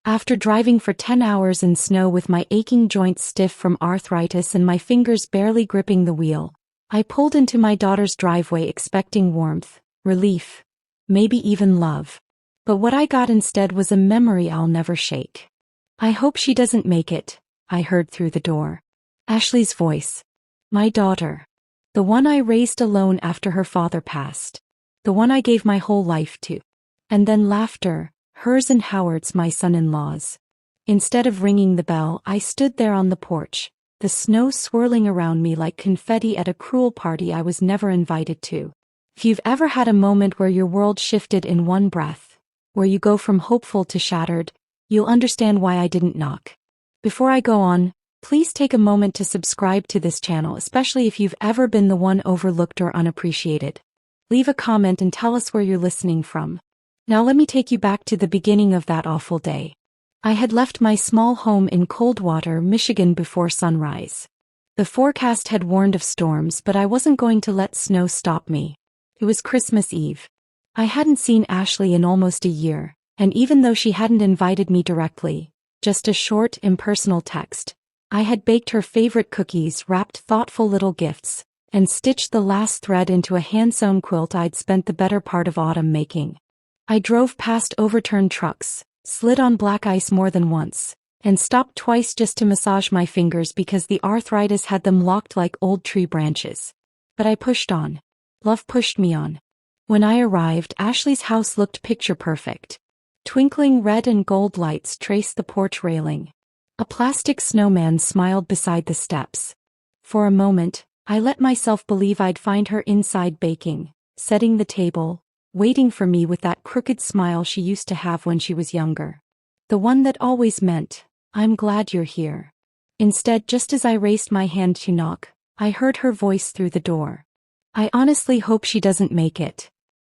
After driving for 10 hours in snow with my aching joints stiff from arthritis and my fingers barely gripping the wheel, I pulled into my daughter's driveway expecting warmth, relief, maybe even love. But what I got instead was a memory I'll never shake. "I hope she doesn't make it," I heard through the door. Ashley's voice. My daughter. The one I raised alone after her father passed. The one I gave my whole life to. And then laughter, hers and Howard's, my son-in-law's. Instead of ringing the bell, I stood there on the porch, the snow swirling around me like confetti at a cruel party I was never invited to. If you've ever had a moment where your world shifted in one breath, where you go from hopeful to shattered, you'll understand why I didn't knock. Before I go on, please take a moment to subscribe to this channel, especially if you've ever been the one overlooked or unappreciated. Leave a comment and tell us where you're listening from. Now let me take you back to the beginning of that awful day. I had left my small home in Coldwater, Michigan before sunrise. The forecast had warned of storms, but I wasn't going to let snow stop me. It was Christmas Eve. I hadn't seen Ashley in almost a year, and even though she hadn't invited me directly, just a short, impersonal text, I had baked her favorite cookies, wrapped thoughtful little gifts, and stitched the last thread into a hand-sewn quilt I'd spent the better part of autumn making. I drove past overturned trucks, slid on black ice more than once, and stopped twice just to massage my fingers because the arthritis had them locked like old tree branches. But I pushed on. Love pushed me on. When I arrived, Ashley's house looked picture perfect. Twinkling red and gold lights traced the porch railing. A plastic snowman smiled beside the steps. For a moment, I let myself believe I'd find her inside baking, setting the table, waiting for me with that crooked smile she used to have when she was younger. The one that always meant, "I'm glad you're here." Instead, just as I raised my hand to knock, I heard her voice through the door. "I honestly hope she doesn't make it."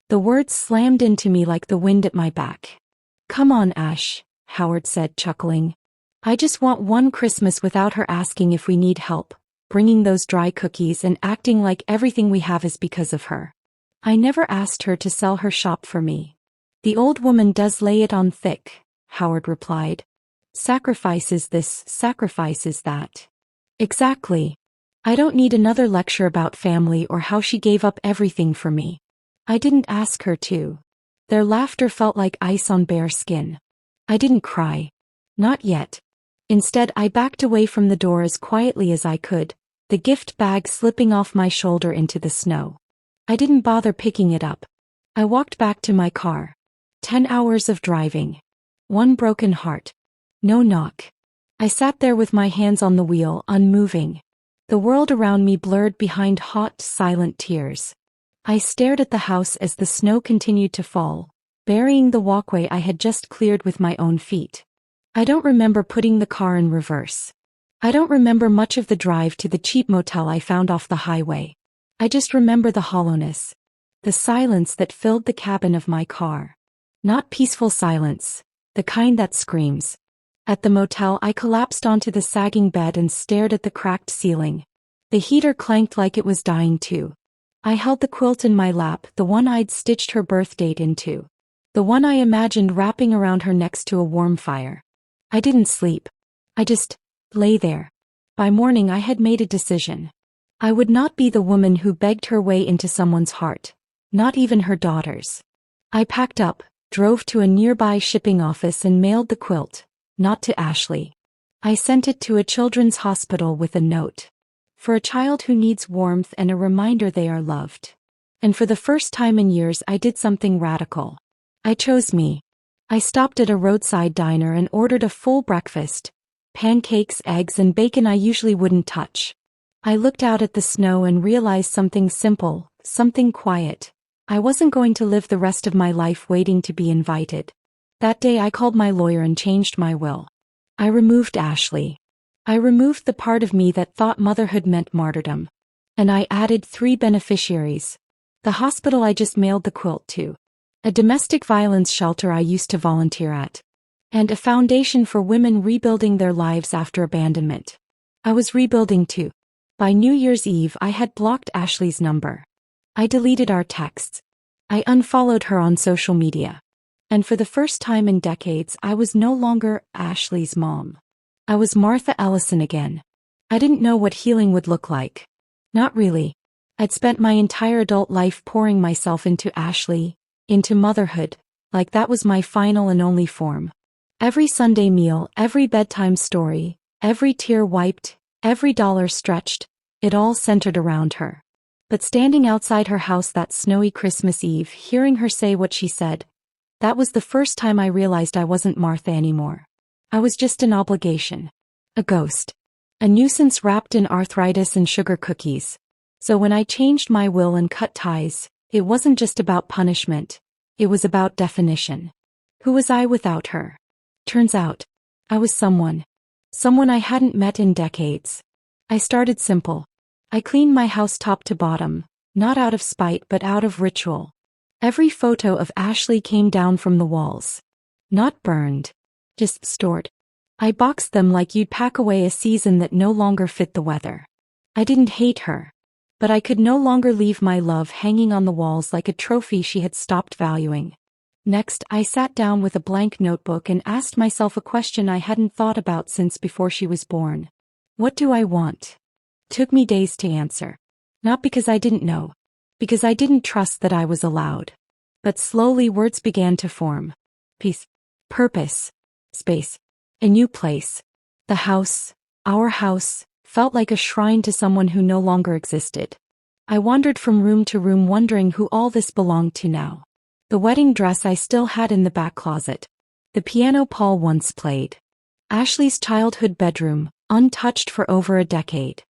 The words slammed into me like the wind at my back. "Come on, Ash," Howard said, chuckling. "I just want one Christmas without her asking if we need help, bringing those dry cookies and acting like everything we have is because of her. I never asked her to sell her shop for me." "The old woman does lay it on thick," Howard replied. "Sacrifices this, sacrifices that." "Exactly. I don't need another lecture about family or how she gave up everything for me. I didn't ask her to." Their laughter felt like ice on bare skin. I didn't cry. Not yet. Instead, I backed away from the door as quietly as I could, the gift bag slipping off my shoulder into the snow. I didn't bother picking it up. I walked back to my car. 10 hours of driving. One broken heart. No knock. I sat there with my hands on the wheel, unmoving. The world around me blurred behind hot, silent tears. I stared at the house as the snow continued to fall, burying the walkway I had just cleared with my own feet. I don't remember putting the car in reverse. I don't remember much of the drive to the cheap motel I found off the highway. I just remember the hollowness. The silence that filled the cabin of my car. Not peaceful silence, the kind that screams. At the motel, I collapsed onto the sagging bed and stared at the cracked ceiling. The heater clanked like it was dying too. I held the quilt in my lap, the one I'd stitched her birth date into. The one I imagined wrapping around her next to a warm fire. I didn't sleep. I just lay there. By morning I had made a decision. I would not be the woman who begged her way into someone's heart, not even her daughter's. I packed up, drove to a nearby shipping office and mailed the quilt, not to Ashley. I sent it to a children's hospital with a note. For a child who needs warmth and a reminder they are loved. And for the first time in years I did something radical. I chose me. I stopped at a roadside diner and ordered a full breakfast. Pancakes, eggs, and bacon I usually wouldn't touch. I looked out at the snow and realized something simple, something quiet. I wasn't going to live the rest of my life waiting to be invited. That day I called my lawyer and changed my will. I removed Ashley. I removed the part of me that thought motherhood meant martyrdom. And I added 3 beneficiaries. The hospital I just mailed the quilt to. A domestic violence shelter I used to volunteer at. And a foundation for women rebuilding their lives after abandonment. I was rebuilding too. By New Year's Eve I had blocked Ashley's number. I deleted our texts. I unfollowed her on social media. And for the first time in decades, I was no longer Ashley's mom. I was Martha Ellison again. I didn't know what healing would look like. Not really. I'd spent my entire adult life pouring myself into Ashley, into motherhood, like that was my final and only form. Every Sunday meal, every bedtime story, every tear wiped, every dollar stretched, it all centered around her. But standing outside her house that snowy Christmas Eve, hearing her say what she said, that was the first time I realized I wasn't Martha anymore. I was just an obligation. A ghost. A nuisance wrapped in arthritis and sugar cookies. So when I changed my will and cut ties, it wasn't just about punishment. It was about definition. Who was I without her? Turns out, I was someone. Someone I hadn't met in decades. I started simple. I cleaned my house top to bottom, not out of spite but out of ritual. Every photo of Ashley came down from the walls. Not burned. Just stored. I boxed them like you'd pack away a season that no longer fit the weather. I didn't hate her. But I could no longer leave my love hanging on the walls like a trophy she had stopped valuing. Next, I sat down with a blank notebook and asked myself a question I hadn't thought about since before she was born. What do I want? Took me days to answer. Not because I didn't know. Because I didn't trust that I was allowed. But slowly words began to form. Peace. Purpose. Space. A new place. The house, our house, felt like a shrine to someone who no longer existed. I wandered from room to room wondering who all this belonged to now. The wedding dress I still had in the back closet. The piano Paul once played. Ashley's childhood bedroom, untouched for over a decade.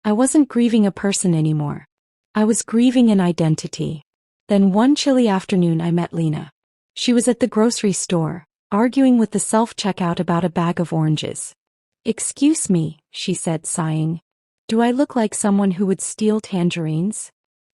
I wasn't grieving a person anymore. I was grieving an identity. Then one chilly afternoon I met Lena. She was at the grocery store, arguing with the self-checkout about a bag of oranges. "Excuse me," she said, sighing. "Do I look like someone who would steal tangerines?"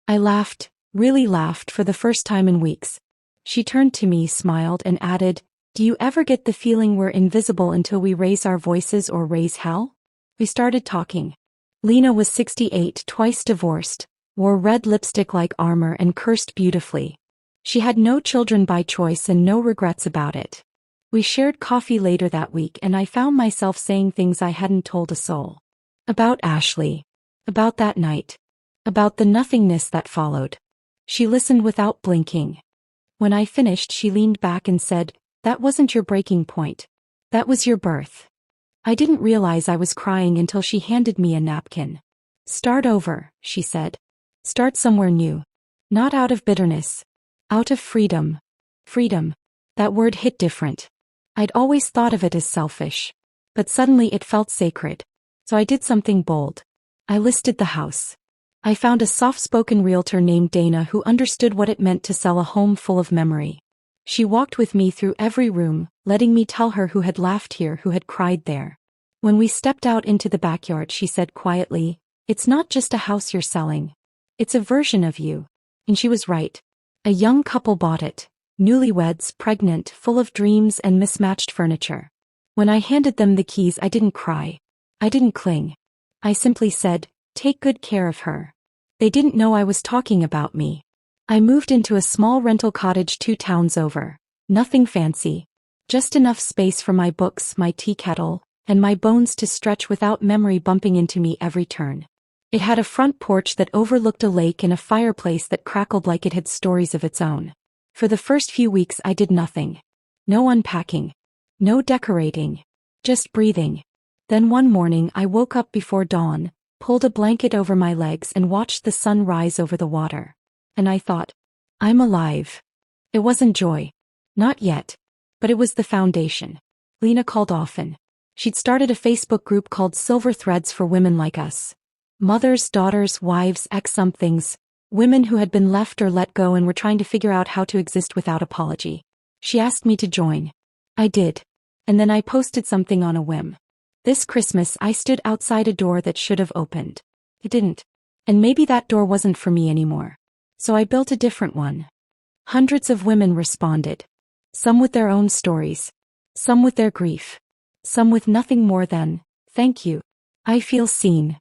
I laughed, really laughed for the first time in weeks. She turned to me, smiled, and added, "Do you ever get the feeling we're invisible until we raise our voices or raise hell?" We started talking. Lena was 68, twice divorced, wore red lipstick like armor and cursed beautifully. She had no children by choice and no regrets about it. We shared coffee later that week and I found myself saying things I hadn't told a soul. About Ashley. About that night. About the nothingness that followed. She listened without blinking. When I finished, she leaned back and said, "That wasn't your breaking point. That was your birth." I didn't realize I was crying until she handed me a napkin. "Start over," she said. "Start somewhere new. Not out of bitterness. Out of freedom." Freedom. That word hit different. I'd always thought of it as selfish. But suddenly it felt sacred. So I did something bold. I listed the house. I found a soft-spoken realtor named Dana who understood what it meant to sell a home full of memory. She walked with me through every room, letting me tell her who had laughed here, who had cried there. When we stepped out into the backyard, she said quietly, "It's not just a house you're selling. It's a version of you." And she was right. A young couple bought it. Newlyweds, pregnant, full of dreams and mismatched furniture. When I handed them the keys, I didn't cry. I didn't cling. I simply said, "Take good care of her." They didn't know I was talking about me. I moved into a small rental cottage 2 towns over. Nothing fancy. Just enough space for my books, my tea kettle, and my bones to stretch without memory bumping into me every turn. It had a front porch that overlooked a lake and a fireplace that crackled like it had stories of its own. For the first few weeks I did nothing. No unpacking. No decorating. Just breathing. Then one morning I woke up before dawn, pulled a blanket over my legs and watched the sun rise over the water. And I thought, I'm alive. It wasn't joy. Not yet. But it was the foundation. Lena called often. She'd started a Facebook group called Silver Threads for women like us. Mothers, daughters, wives, ex-somethings. Women who had been left or let go and were trying to figure out how to exist without apology. She asked me to join. I did. And then I posted something on a whim. This Christmas I stood outside a door that should have opened. It didn't. And maybe that door wasn't for me anymore. So I built a different one. Hundreds of women responded. Some with their own stories. Some with their grief. Some with nothing more than, "Thank you. I feel seen."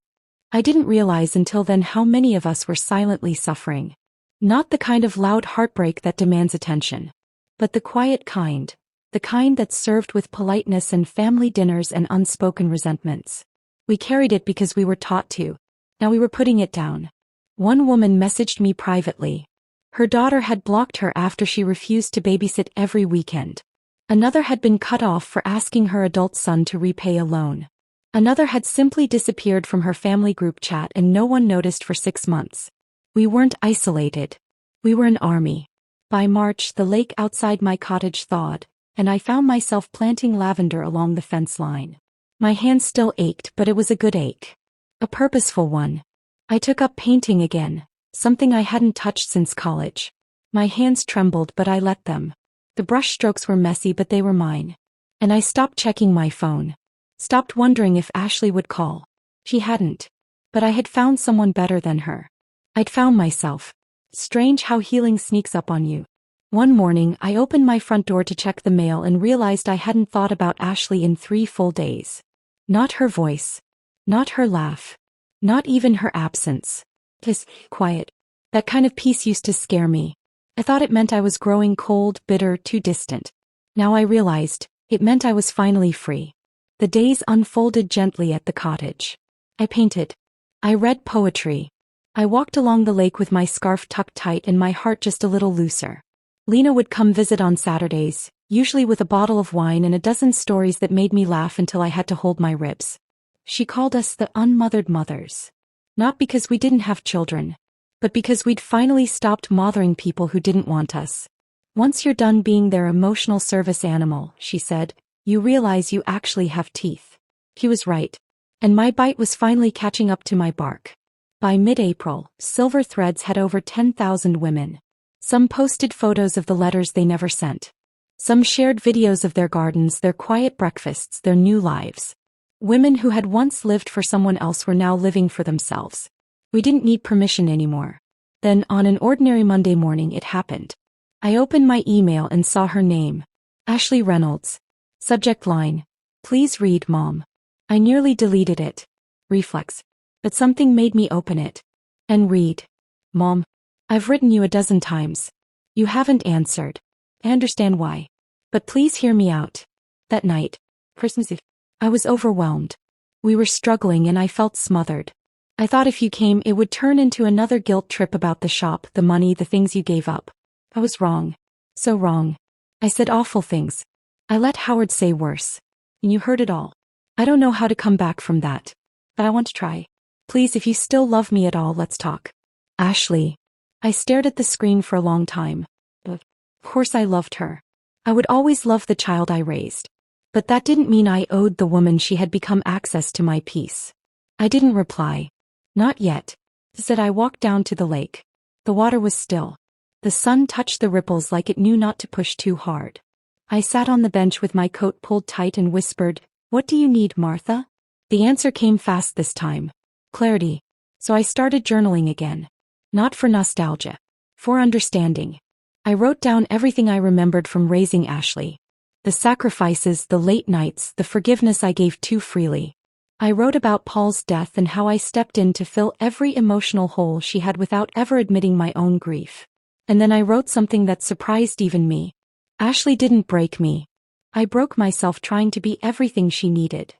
I didn't realize until then how many of us were silently suffering. Not the kind of loud heartbreak that demands attention. But the quiet kind. The kind that's served with politeness and family dinners and unspoken resentments. We carried it because we were taught to. Now we were putting it down. One woman messaged me privately. Her daughter had blocked her after she refused to babysit every weekend. Another had been cut off for asking her adult son to repay a loan. Another had simply disappeared from her family group chat and no one noticed for 6 months. We weren't isolated. We were an army. By March, the lake outside my cottage thawed, and I found myself planting lavender along the fence line. My hands still ached, but it was a good ache. A purposeful one. I took up painting again, something I hadn't touched since college. My hands trembled, but I let them. The brush strokes were messy, but they were mine. And I stopped checking my phone. Stopped wondering if Ashley would call. She hadn't. But I had found someone better than her. I'd found myself. Strange how healing sneaks up on you. One morning, I opened my front door to check the mail and realized I hadn't thought about Ashley in 3 full days. Not her voice. Not her laugh. Not even her absence. Just quiet. That kind of peace used to scare me. I thought it meant I was growing cold, bitter, too distant. Now I realized, it meant I was finally free. The days unfolded gently at the cottage. I painted. I read poetry. I walked along the lake with my scarf tucked tight and my heart just a little looser. Lena would come visit on Saturdays, usually with a bottle of wine and a dozen stories that made me laugh until I had to hold my ribs. She called us the unmothered mothers. Not because we didn't have children, but because we'd finally stopped mothering people who didn't want us. Once you're done being their emotional service animal, she said, you realize you actually have teeth. She was right. And my bite was finally catching up to my bark. By mid-April, Silver Threads had over 10,000 women. Some posted photos of the letters they never sent. Some shared videos of their gardens, their quiet breakfasts, their new lives. Women who had once lived for someone else were now living for themselves. We didn't need permission anymore. Then, on an ordinary Monday morning, it happened. I opened my email and saw her name. Ashley Reynolds. Subject line. Please read, Mom. I nearly deleted it. Reflex. But something made me open it. And read. Mom. I've written you a dozen times. You haven't answered. I understand why. But please hear me out. That night, Christmas Eve, I was overwhelmed. We were struggling and I felt smothered. I thought if you came, it would turn into another guilt trip about the shop, the money, the things you gave up. I was wrong. So wrong. I said awful things. I let Howard say worse. And you heard it all. I don't know how to come back from that. But I want to try. Please, if you still love me at all, let's talk. Ashley. I stared at the screen for a long time. Of course I loved her. I would always love the child I raised. But that didn't mean I owed the woman she had become access to my peace. I didn't reply. Not yet. Instead, I walked down to the lake. The water was still. The sun touched the ripples like it knew not to push too hard. I sat on the bench with my coat pulled tight and whispered, "What do you need, Martha?" The answer came fast this time. Clarity. So I started journaling again. Not for nostalgia. For understanding. I wrote down everything I remembered from raising Ashley. The sacrifices, the late nights, the forgiveness I gave too freely. I wrote about Paul's death and how I stepped in to fill every emotional hole she had without ever admitting my own grief. And then I wrote something that surprised even me. Ashley didn't break me. I broke myself trying to be everything she needed.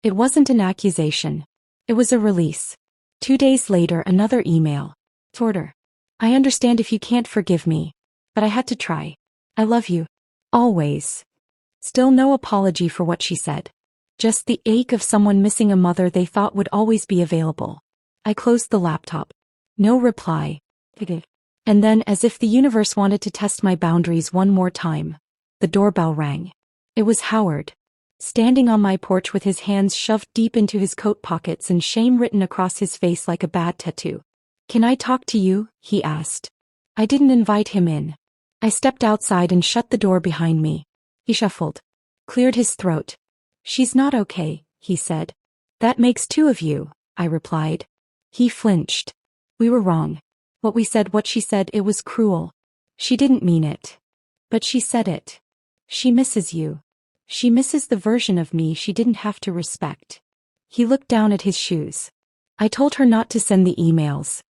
It wasn't an accusation. It was a release. 2 days later, another email. Order. I understand if you can't forgive me. But I had to try. I love you. Always. Still no apology for what she said. Just the ache of someone missing a mother they thought would always be available. I closed the laptop. No reply. And then, as if the universe wanted to test my boundaries one more time, the doorbell rang. It was Howard. Standing on my porch with his hands shoved deep into his coat pockets and shame written across his face like a bad tattoo. "Can I talk to you?" he asked. I didn't invite him in. I stepped outside and shut the door behind me. He shuffled. Cleared his throat. "She's not okay," he said. "That makes 2 of you," I replied. He flinched. We were wrong. What we said, what she said, it was cruel. She didn't mean it. But she said it. She misses you. She misses the version of me she didn't have to respect. He looked down at his shoes. I told her not to send the emails.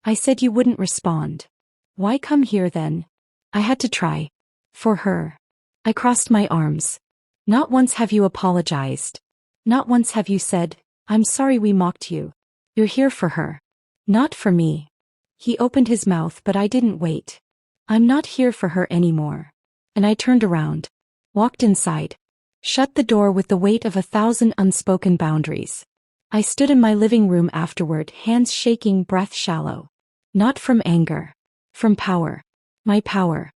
I said you wouldn't respond. Why come here then? I had to try. For her. I crossed my arms. Not once have you apologized. Not once have you said, I'm sorry we mocked you. You're here for her. Not for me. He opened his mouth, but I didn't wait. I'm not here for her anymore. And I turned around. Walked inside. Shut the door with the weight of 1,000 unspoken boundaries. I stood in my living room afterward, hands shaking, breath shallow. Not from anger. From power. My power.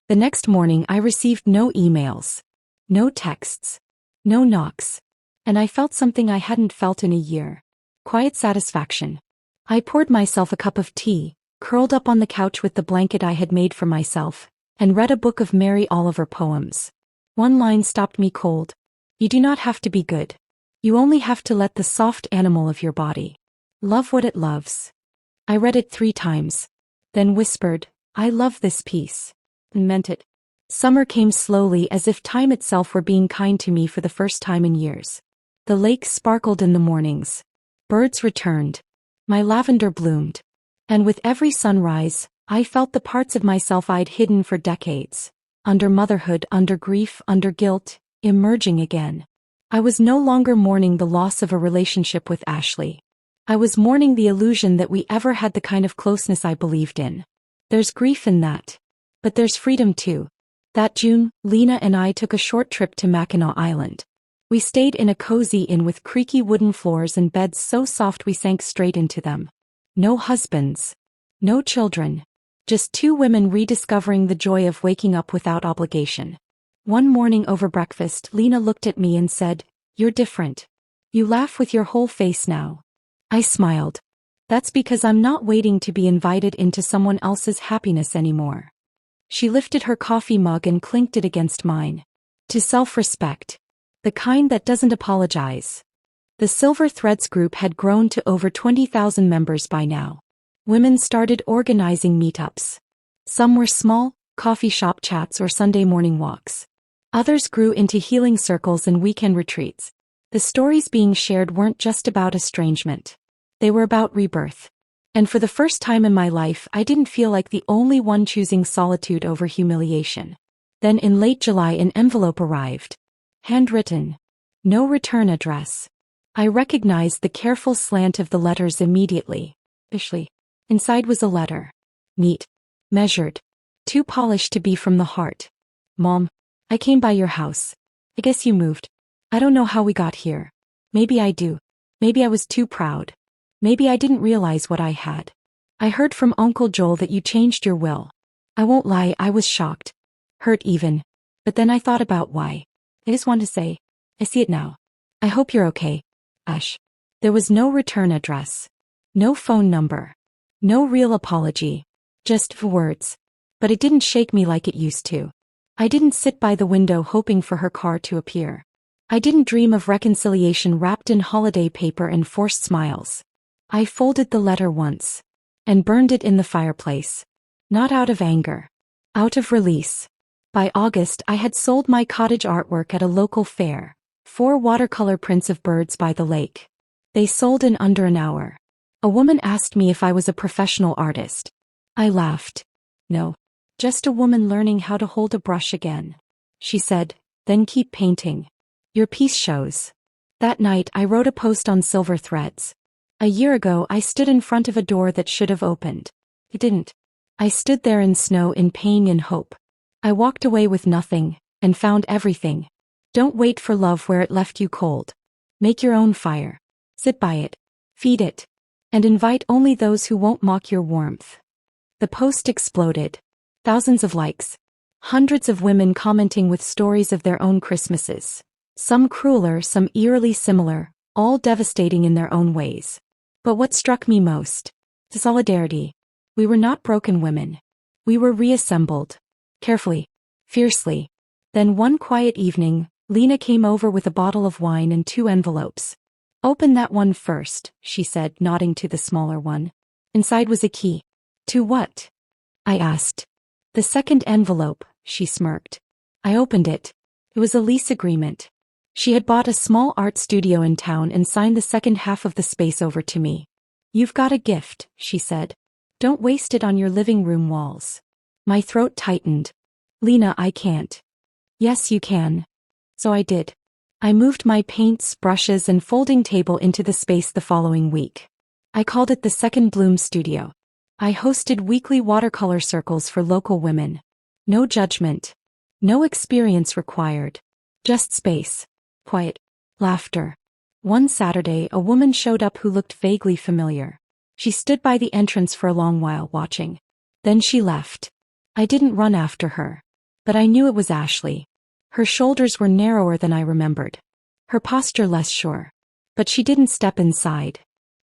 The next morning I received no emails. No texts. No knocks. And I felt something I hadn't felt in a year. Quiet satisfaction. I poured myself a cup of tea, curled up on the couch with the blanket I had made for myself, and read a book of Mary Oliver poems. One line stopped me cold. You do not have to be good. You only have to let the soft animal of your body love what it loves. I read it 3 times. Then whispered, I love this piece. And meant it. Summer came slowly, as if time itself were being kind to me for the first time in years. The lake sparkled in the mornings. Birds returned. My lavender bloomed. And with every sunrise, I felt the parts of myself I'd hidden for decades. Under motherhood, under grief, under guilt, emerging again. I was no longer mourning the loss of a relationship with Ashley. I was mourning the illusion that we ever had the kind of closeness I believed in. There's grief in that. But there's freedom too. That June, Lena and I took a short trip to Mackinac Island. We stayed in a cozy inn with creaky wooden floors and beds so soft we sank straight into them. No husbands. No children. Just 2 women rediscovering the joy of waking up without obligation. One morning over breakfast, Lena looked at me and said, You're different. You laugh with your whole face now. I smiled. That's because I'm not waiting to be invited into someone else's happiness anymore. She lifted her coffee mug and clinked it against mine. To self-respect. The kind that doesn't apologize. The Silver Threads group had grown to over 20,000 members by now. Women started organizing meetups. Some were small, coffee shop chats or Sunday morning walks. Others grew into healing circles and weekend retreats. The stories being shared weren't just about estrangement. They were about rebirth. And for the first time in my life, I didn't feel like the only one choosing solitude over humiliation. Then in late July, an envelope arrived. Handwritten. No return address. I recognized the careful slant of the letters immediately. Ashley. Inside was a letter. Neat. Measured. Too polished to be from the heart. Mom. I came by your house. I guess you moved. I don't know how we got here. Maybe I do. Maybe I was too proud. Maybe I didn't realize what I had. I heard from Uncle Joel that you changed your will. I won't lie, I was shocked. Hurt even. But then I thought about why. I just want to say, I see it now. I hope you're okay. Ash. There was no return address. No phone number. No real apology. Just words. But it didn't shake me like it used to. I didn't sit by the window hoping for her car to appear. I didn't dream of reconciliation wrapped in holiday paper and forced smiles. I folded the letter once. And burned it in the fireplace. Not out of anger. Out of release. By August, I had sold my cottage artwork at a local fair. 4 watercolor prints of birds by the lake. They sold in under an hour. A woman asked me if I was a professional artist. I laughed. No. Just a woman learning how to hold a brush again. She said, then keep painting. Your piece shows. That night I wrote a post on Silver Threads. A year ago I stood in front of a door that should have opened. It didn't. I stood there in snow, in pain and hope. I walked away with nothing, and found everything. Don't wait for love where it left you cold. Make your own fire. Sit by it. Feed it. And invite only those who won't mock your warmth. The post exploded. Thousands of likes. Hundreds of women commenting with stories of their own Christmases. Some crueler, some eerily similar, all devastating in their own ways. But what struck me most? The solidarity. We were not broken women. We were reassembled. Carefully. Fiercely. Then one quiet evening, Lena came over with a bottle of wine and 2 envelopes. Open that one first, she said, nodding to the smaller one. Inside was a key. To what? I asked. The second envelope, she smirked. I opened it. It was a lease agreement. She had bought a small art studio in town and signed the second half of the space over to me. You've got a gift, she said. Don't waste it on your living room walls. My throat tightened. Lena, I can't. Yes, you can. So I did. I moved my paints, brushes, and folding table into the space the following week. I called it the Second Bloom Studio. I hosted weekly watercolor circles for local women. No judgment. No experience required. Just space. Quiet. Laughter. One Saturday, a woman showed up who looked vaguely familiar. She stood by the entrance for a long while watching. Then she left. I didn't run after her. But I knew it was Ashley. Her shoulders were narrower than I remembered. Her posture less sure. But she didn't step inside.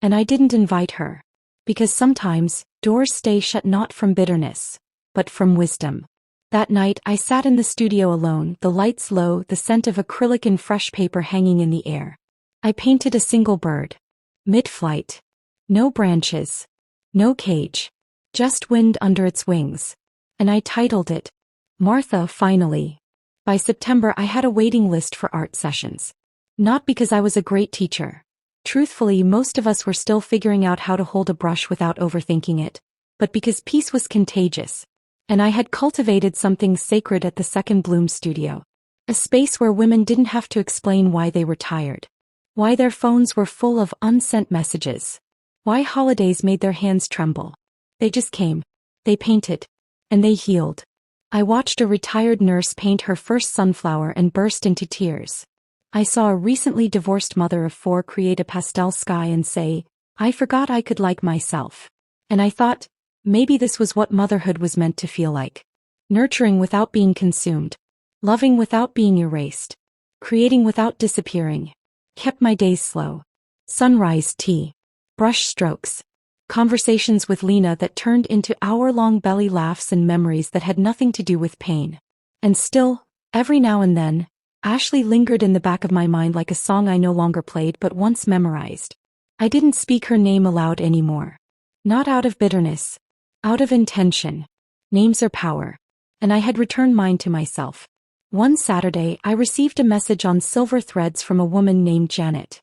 And I didn't invite her. Because sometimes, doors stay shut not from bitterness, but from wisdom. That night, I sat in the studio alone, the lights low, the scent of acrylic and fresh paper hanging in the air. I painted a single bird. Mid-flight. No branches. No cage. Just wind under its wings. And I titled it, Martha, Finally. By September, I had a waiting list for art sessions. Not because I was a great teacher. Truthfully, most of us were still figuring out how to hold a brush without overthinking it. But because peace was contagious. And I had cultivated something sacred at the Second Bloom Studio. A space where women didn't have to explain why they were tired. Why their phones were full of unsent messages. Why holidays made their hands tremble. They just came. They painted. And they healed. I watched a retired nurse paint her first sunflower and burst into tears. I saw a recently divorced mother of 4 create a pastel sky and say, I forgot I could like myself. And I thought, maybe this was what motherhood was meant to feel like. Nurturing without being consumed. Loving without being erased. Creating without disappearing. Kept my days slow. Sunrise tea. Brush strokes. Conversations with Lena that turned into hour-long belly laughs and memories that had nothing to do with pain. And still, every now and then, Ashley lingered in the back of my mind like a song I no longer played but once memorized. I didn't speak her name aloud anymore. Not out of bitterness. Out of intention. Names are power. And I had returned mine to myself. One Saturday, I received a message on silver threads from a woman named Janet.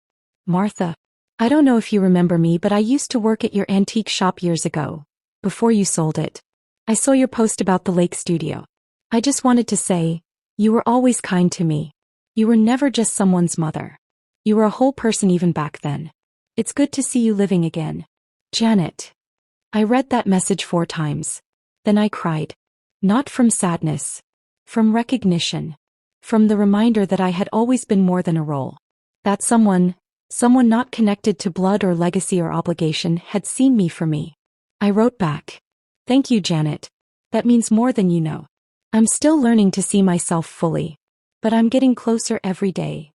Martha. I don't know if you remember me, but I used to work at your antique shop years ago. Before you sold it. I saw your post about the lake studio. I just wanted to say, you were always kind to me. You were never just someone's mother. You were a whole person even back then. It's good to see you living again. Janet. I read that message 4 times. Then I cried. Not from sadness. From recognition. From the reminder that I had always been more than a role. That someone not connected to blood or legacy or obligation, had seen me for me. I wrote back. Thank you, Janet. That means more than you know. I'm still learning to see myself fully. But I'm getting closer every day.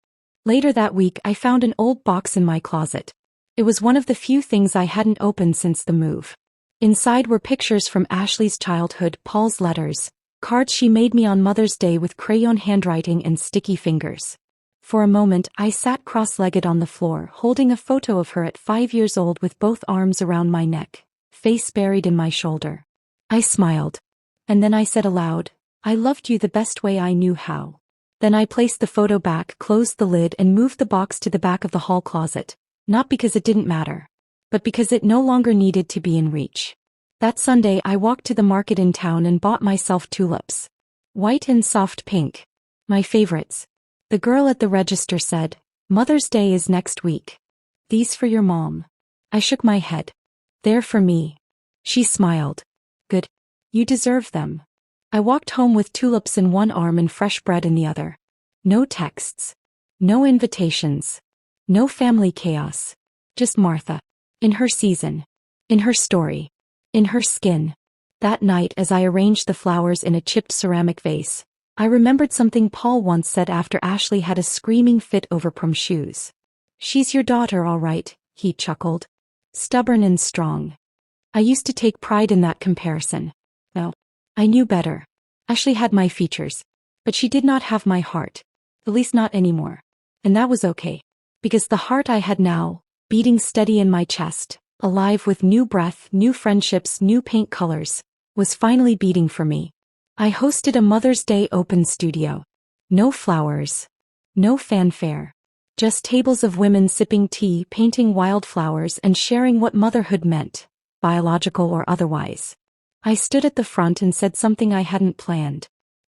Later that week, I found an old box in my closet. It was one of the few things I hadn't opened since the move. Inside were pictures from Ashley's childhood, Paul's letters, cards she made me on Mother's Day with crayon handwriting and sticky fingers. For a moment, I sat cross-legged on the floor, holding a photo of her at 5 years old with both arms around my neck, face buried in my shoulder. I smiled. And then I said aloud, I loved you the best way I knew how. Then I placed the photo back, closed the lid, and moved the box to the back of the hall closet, not because it didn't matter, but because it no longer needed to be in reach. That Sunday, I walked to the market in town and bought myself tulips. White and soft pink. My favorites. The girl at the register said, Mother's Day is next week. These for your mom. I shook my head. They're for me. She smiled. Good. You deserve them. I walked home with tulips in one arm and fresh bread in the other. No texts. No invitations. No family chaos. Just Martha. In her season. In her story. In her skin. That night, as I arranged the flowers in a chipped ceramic vase, I remembered something Paul once said after Ashley had a screaming fit over prom shoes. She's your daughter, all right, he chuckled. Stubborn and strong. I used to take pride in that comparison. No. I knew better. Ashley had my features. But she did not have my heart. At least not anymore. And that was okay. Because the heart I had now, beating steady in my chest, alive with new breath, new friendships, new paint colors, was finally beating for me. I hosted a Mother's Day open studio. No flowers. No fanfare. Just tables of women sipping tea, painting wildflowers, and sharing what motherhood meant, biological or otherwise. I stood at the front and said something I hadn't planned.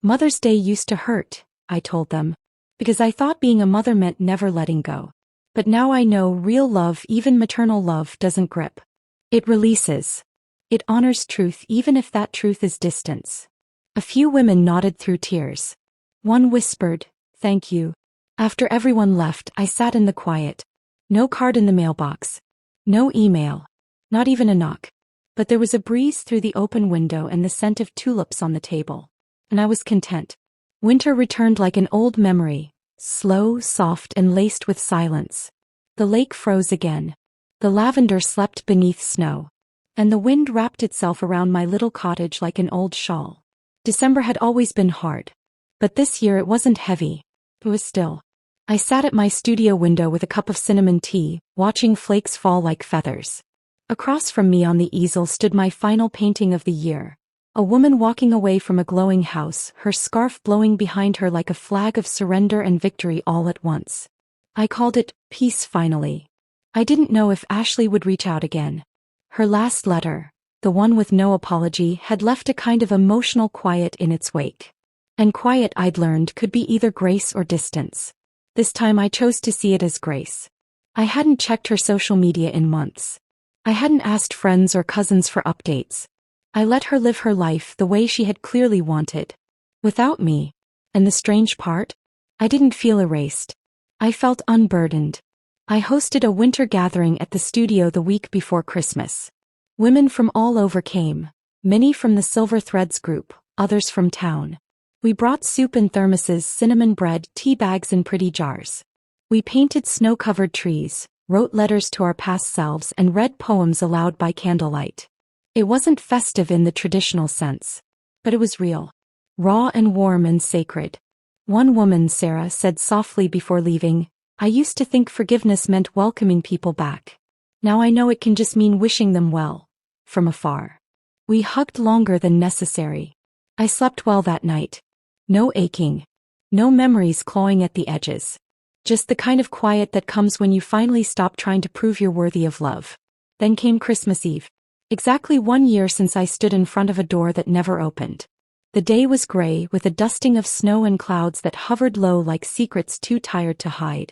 Mother's Day used to hurt, I told them, because I thought being a mother meant never letting go. But now I know real love, even maternal love, doesn't grip. It releases. It honors truth even if that truth is distance. A few women nodded through tears. One whispered, "Thank you." After everyone left, I sat in the quiet. No card in the mailbox. No email. Not even a knock. But there was a breeze through the open window and the scent of tulips on the table. And I was content. Winter returned like an old memory, slow, soft, and laced with silence. The lake froze again. The lavender slept beneath snow. And the wind wrapped itself around my little cottage like an old shawl. December had always been hard. But this year it wasn't heavy. It was still. I sat at my studio window with a cup of cinnamon tea, watching flakes fall like feathers. Across from me on the easel stood my final painting of the year. A woman walking away from a glowing house, her scarf blowing behind her like a flag of surrender and victory all at once. I called it Peace Finally. I didn't know if Ashley would reach out again. Her last letter, the one with no apology, had left a kind of emotional quiet in its wake. And quiet, I'd learned, could be either grace or distance. This time I chose to see it as grace. I hadn't checked her social media in months. I hadn't asked friends or cousins for updates. I let her live her life the way she had clearly wanted. Without me. And the strange part? I didn't feel erased. I felt unburdened. I hosted a winter gathering at the studio the week before Christmas. Women from all over came, many from the Silver Threads group, others from town. We brought soup in thermoses, cinnamon bread, tea bags in pretty jars. We painted snow-covered trees, wrote letters to our past selves, and read poems aloud by candlelight. It wasn't festive in the traditional sense, but it was real. Raw and warm and sacred. One woman, Sarah, said softly before leaving, "I used to think forgiveness meant welcoming people back. Now I know it can just mean wishing them well. From afar." We hugged longer than necessary. I slept well that night. No aching. No memories clawing at the edges. Just the kind of quiet that comes when you finally stop trying to prove you're worthy of love. Then came Christmas Eve. Exactly 1 year since I stood in front of a door that never opened. The day was gray, with a dusting of snow and clouds that hovered low like secrets too tired to hide.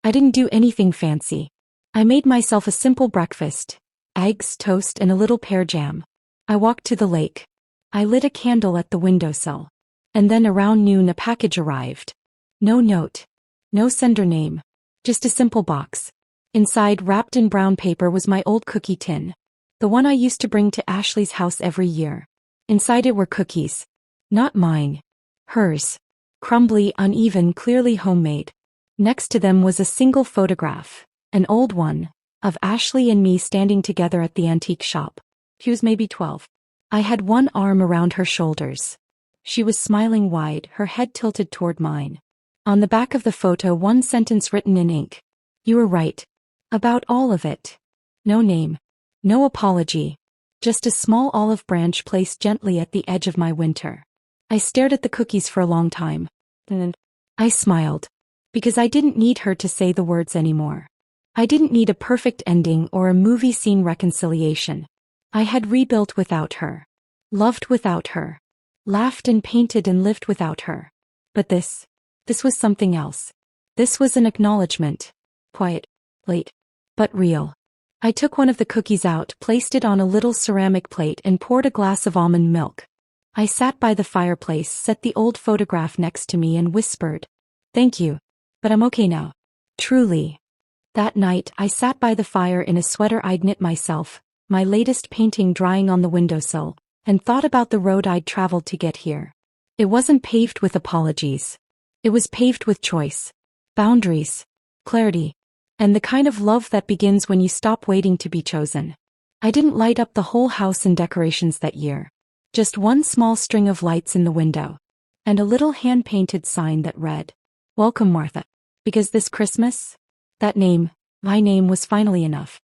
I didn't do anything fancy. I made myself a simple breakfast: eggs, toast, and a little pear jam. I walked to the lake. I lit a candle at the windowsill. And then around noon a package arrived. No note. No sender name. Just a simple box. Inside, wrapped in brown paper, was my old cookie tin. The one I used to bring to Ashley's house every year. Inside it were cookies. Not mine. Hers. Crumbly, uneven, clearly homemade. Next to them was a single photograph, an old one, of Ashley and me standing together at the antique shop. She was maybe 12. I had one arm around her shoulders. She was smiling wide, her head tilted toward mine. On the back of the photo, one sentence written in ink. "You were right. About all of it." No name. No apology. Just a small olive branch placed gently at the edge of my winter. I stared at the cookies for a long time. Then I smiled. Because I didn't need her to say the words anymore. I didn't need a perfect ending or a movie scene reconciliation. I had rebuilt without her. Loved without her. Laughed and painted and lived without her. But this was something else. This was an acknowledgement. Quiet, late, but real. I took one of the cookies out, placed it on a little ceramic plate, and poured a glass of almond milk. I sat by the fireplace, set the old photograph next to me, and whispered, "Thank you, but I'm okay now. Truly." That night, I sat by the fire in a sweater I'd knit myself, my latest painting drying on the windowsill, and thought about the road I'd traveled to get here. It wasn't paved with apologies. It was paved with choice, boundaries, clarity, and the kind of love that begins when you stop waiting to be chosen. I didn't light up the whole house in decorations that year. Just one small string of lights in the window. And a little hand-painted sign that read, "Welcome, Martha." Because this Christmas, that name, my name, was finally enough.